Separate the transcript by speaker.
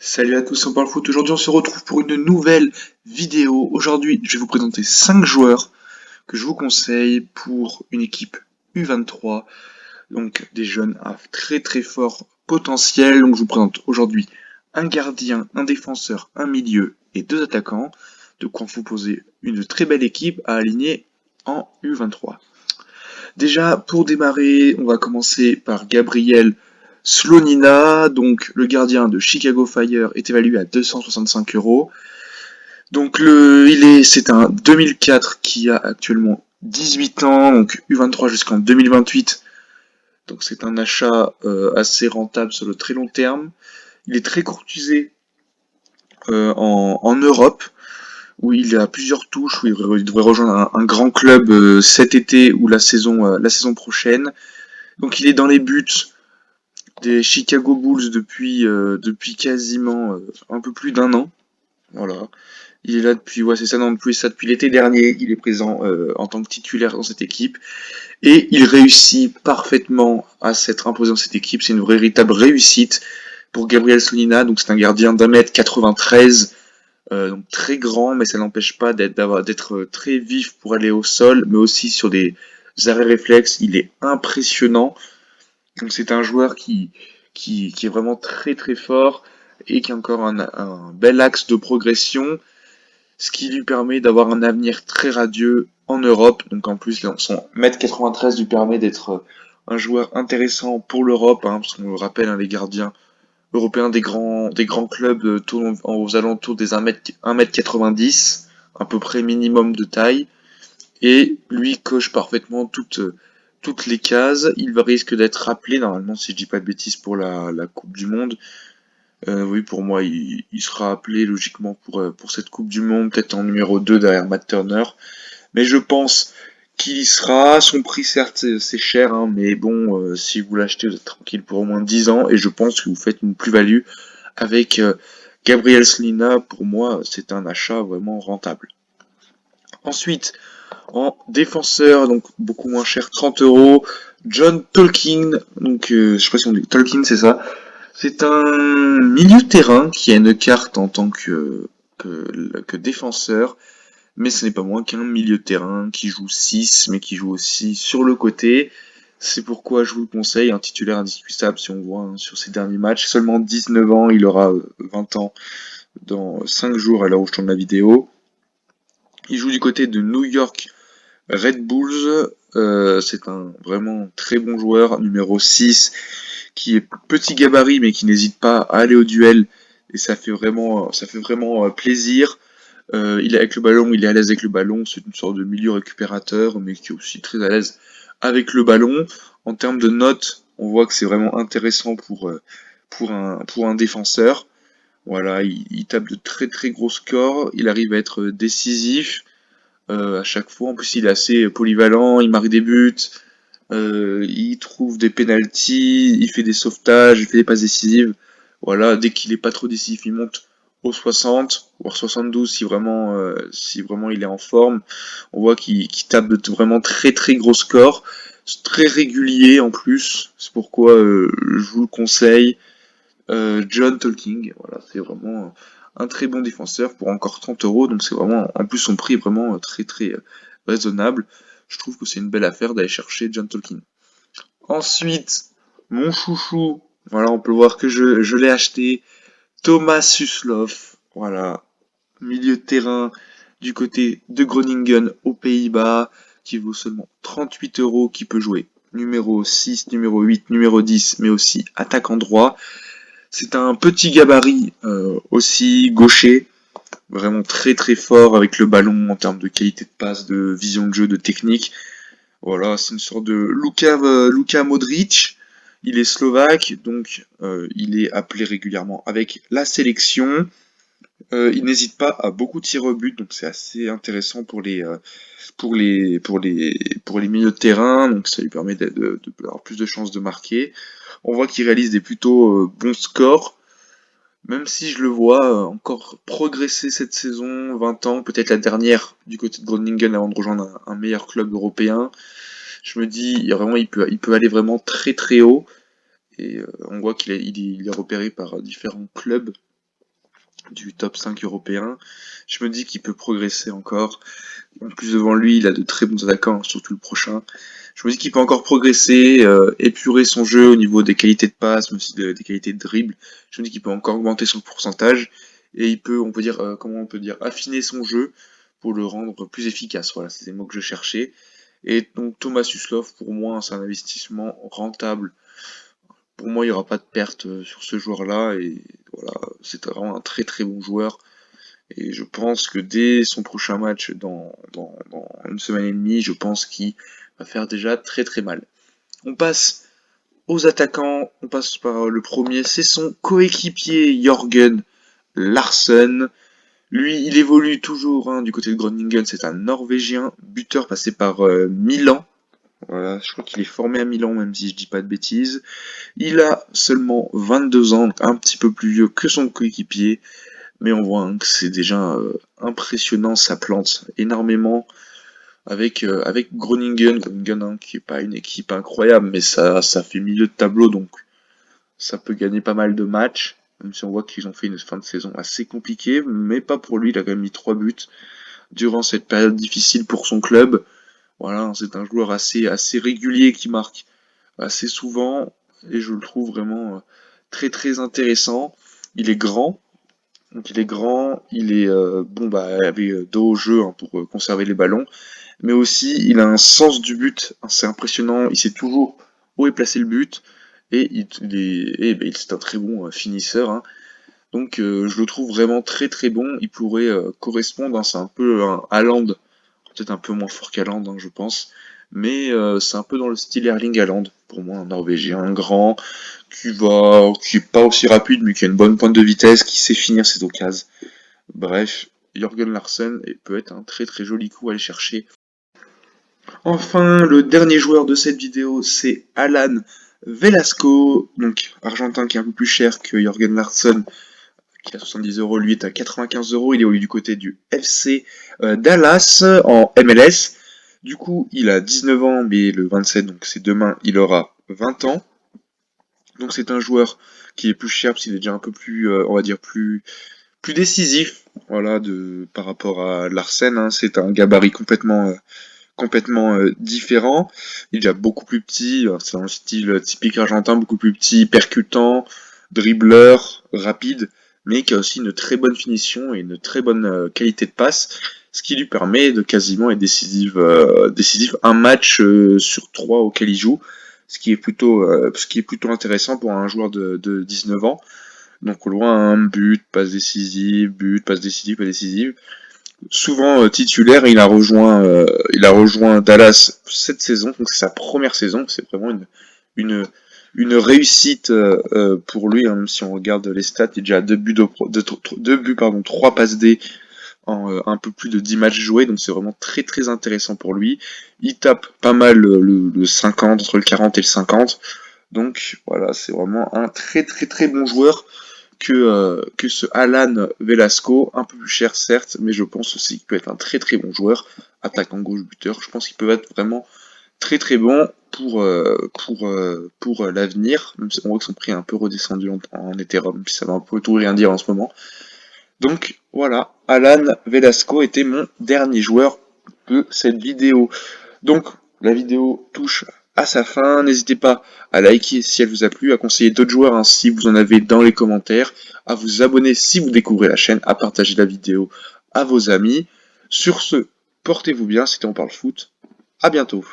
Speaker 1: Salut à tous, on parle foot. Aujourd'hui, on se retrouve pour une nouvelle vidéo. Aujourd'hui, je vais vous présenter 5 joueurs que je vous conseille pour une équipe U23. Donc, des jeunes à très très fort potentiel. Donc, je vous présente aujourd'hui un gardien, un défenseur, un milieu et 2 attaquants. De quoi vous poser une très belle équipe à aligner en U23. Déjà, pour démarrer, on va commencer par Gabriel Slonina, donc le gardien de Chicago Fire est évalué à 265 euros. Donc c'est un 2004 qui a actuellement 18 ans, donc U23 jusqu'en 2028. Donc c'est un achat assez rentable sur le très long terme. Il est très courtisé en Europe, où il a plusieurs touches, où il devrait rejoindre un grand club cet été ou la saison prochaine. Donc il est dans les buts des Chicago Bulls depuis quasiment un peu plus d'un an. Voilà. Il est là depuis, ouais, c'est ça, non, depuis ça, depuis l'été dernier. Il est présent en tant que titulaire dans cette équipe. Et il réussit parfaitement à s'être imposé dans cette équipe. C'est une véritable réussite pour Gabriel Solina. Donc c'est un gardien d'1m93, donc très grand, mais ça n'empêche pas d'être très vif pour aller au sol, mais aussi sur des arrêts réflexes. Il est impressionnant. Donc c'est un joueur qui est vraiment très très fort et qui a encore un bel axe de progression, ce qui lui permet d'avoir un avenir très radieux en Europe. Donc en plus, son 1m93 lui permet d'être un joueur intéressant pour l'Europe, hein, parce qu'on le rappelle, hein, les gardiens européens des grands clubs tournent aux alentours des 1m90, à peu près minimum de taille. Et lui coche parfaitement toutes les cases. Il risque d'être rappelé, normalement, si je dis pas de bêtises, pour la Coupe du Monde. Oui, pour moi, il sera appelé logiquement pour cette Coupe du Monde, peut-être en numéro 2 derrière Matt Turner. Mais je pense qu'il y sera. Son prix, certes, c'est cher, hein, mais bon, si vous l'achetez, vous êtes tranquille pour au moins 10 ans. Et je pense que vous faites une plus-value avec Gabriel Slina. Pour moi, c'est un achat vraiment rentable. Ensuite, en défenseur, donc beaucoup moins cher, 30 euros. John Tolkien, donc je sais pas si on dit Tolkien, c'est ça. C'est un milieu de terrain qui a une carte en tant que défenseur, mais ce n'est pas moins qu'un milieu de terrain qui joue 6, mais qui joue aussi sur le côté. C'est pourquoi je vous le conseille, un titulaire indiscutable si on voit hein, sur ses derniers matchs. Seulement 19 ans, il aura 20 ans dans 5 jours à l'heure où je tourne la vidéo. Il joue du côté de New York Red Bulls. C'est un vraiment très bon joueur, numéro 6, qui est petit gabarit mais qui n'hésite pas à aller au duel et ça fait vraiment plaisir. Il est avec le ballon, il est à l'aise avec le ballon, c'est une sorte de milieu récupérateur mais qui est aussi très à l'aise avec le ballon. En termes de notes, on voit que c'est vraiment intéressant pour un défenseur. Voilà, il tape de très très gros scores, il arrive à être décisif à chaque fois. En plus, il est assez polyvalent, il marque des buts, il trouve des penalties, il fait des sauvetages, il fait des passes décisives. Voilà, dès qu'il est pas trop décisif, il monte au 60, voire 72 si vraiment il est en forme. On voit qu'il tape de vraiment très très gros scores, très régulier en plus. C'est pourquoi je vous le conseille. John Tolkien, voilà, c'est vraiment un très bon défenseur pour encore 30 euros. Donc c'est vraiment, en plus son prix est vraiment très très raisonnable. Je trouve que c'est une belle affaire d'aller chercher John Tolkien. Ensuite, mon chouchou, voilà, on peut voir que je l'ai acheté, Thomas Suslov, voilà, milieu de terrain du côté de Groningen aux Pays-Bas, qui vaut seulement 38 euros, qui peut jouer numéro 6, numéro 8, numéro 10, mais aussi attaquant droit. C'est un petit gabarit aussi gaucher, vraiment très très fort avec le ballon en termes de qualité de passe, de vision de jeu, de technique. Voilà, c'est une sorte de Luka Modric. Il est slovaque, donc il est appelé régulièrement avec la sélection. Il n'hésite pas à beaucoup tirer au but, donc c'est assez intéressant pour les milieux de terrain, donc ça lui permet d'avoir plus de chances de marquer. On voit qu'il réalise des plutôt bons scores, même si je le vois encore progresser cette saison, 20 ans, peut-être la dernière du côté de Groningen avant de rejoindre un meilleur club européen. Je me dis, il peut aller vraiment très très haut. Et on voit il est repéré par différents clubs. du top 5 européen. Je me dis qu'il peut progresser encore. En plus devant lui, il a de très bons attaquants, surtout le prochain. Je me dis qu'il peut encore progresser, épurer son jeu au niveau des qualités de passe, mais aussi des qualités de dribble. Je me dis qu'il peut encore augmenter son pourcentage et il peut, on peut dire, comment on peut dire, affiner son jeu pour le rendre plus efficace. Voilà, c'est les mots que je cherchais. Et donc Thomas Suslov, pour moi, c'est un investissement rentable. Pour moi, il n'y aura pas de perte sur ce joueur-là et voilà, c'est vraiment un très très bon joueur. Et je pense que dès son prochain match dans une semaine et demie, je pense qu'il va faire déjà très très mal. On passe aux attaquants, on passe par le premier, c'est son coéquipier Jorgen Larsson. Lui, il évolue toujours du côté de Groningen, c'est un Norvégien, buteur passé par Milan. Voilà, je crois qu'il est formé à Milan, même si je dis pas de bêtises. Il a seulement 22 ans, donc un petit peu plus vieux que son coéquipier. Mais on voit que c'est déjà impressionnant, ça plante énormément avec Groningen, qui est pas une équipe incroyable, mais ça fait milieu de tableau, donc ça peut gagner pas mal de matchs, même si on voit qu'ils ont fait une fin de saison assez compliquée, mais pas pour lui, il a quand même mis 3 buts durant cette période difficile pour son club. Voilà, c'est un joueur assez régulier qui marque assez souvent, et je le trouve vraiment très très intéressant. Il est grand, donc il est grand, il est bon bah avec dos au jeu pour conserver les ballons, mais aussi il a un sens du but assez impressionnant. Il sait toujours où est placé le but et c'est un très bon finisseur. Donc je le trouve vraiment très très bon. Il pourrait correspondre. C'est un peu un Haaland, peut-être un peu moins fort qu'Haaland, je pense, mais c'est un peu dans le style Erling Haaland pour moi, un Norvégien grand qui est pas aussi rapide mais qui a une bonne pointe de vitesse, qui sait finir ses occasions. Bref, Jorgen Larsson peut être un très très joli coup à aller chercher. Enfin, le dernier joueur de cette vidéo, c'est Alan Velasco, donc argentin qui est un peu plus cher que Jorgen Larsson, qui a 70 €, lui est à 95 €, il est du côté du FC Dallas en MLS. Du coup, il a 19 ans, mais le 27, donc c'est demain, il aura 20 ans. Donc c'est un joueur qui est plus cher, parce qu'il est déjà un peu plus, on va dire, plus décisif, voilà, par rapport à Larsen. C'est un gabarit complètement différent. Il est déjà beaucoup plus petit, c'est un style typique argentin, beaucoup plus petit, percutant, dribbleur, rapide, mais qui a aussi une très bonne finition et une très bonne qualité de passe, ce qui lui permet de quasiment être décisif un match sur 3 auquel il joue, ce qui est plutôt intéressant pour un joueur de 19 ans. Donc au loin, but, passe décisive, passe décisive. Souvent titulaire, il a rejoint Dallas cette saison, donc c'est sa première saison, c'est vraiment une, une réussite pour lui, même si on regarde les stats, il est déjà à 2 buts, 3 passes D en un peu plus de 10 matchs joués, donc c'est vraiment très très intéressant pour lui. Il tape pas mal le 50, entre le 40 et le 50, donc voilà, c'est vraiment un très très très bon joueur que ce Alan Velasco, un peu plus cher certes, mais je pense aussi qu'il peut être un très très bon joueur, attaquant gauche buteur. Je pense qu'il peut être vraiment très très bon pour l'avenir, même si on voit que son prix est un peu redescendu en Ethereum, puis ça va un peu tout rien dire en ce moment. Donc voilà, Alan Velasco était mon dernier joueur de cette vidéo. Donc la vidéo touche à sa fin, n'hésitez pas à liker si elle vous a plu, à conseiller d'autres joueurs si vous en avez dans les commentaires, à vous abonner si vous découvrez la chaîne, à partager la vidéo à vos amis. Sur ce, portez-vous bien, c'était On Parle Foot, à bientôt.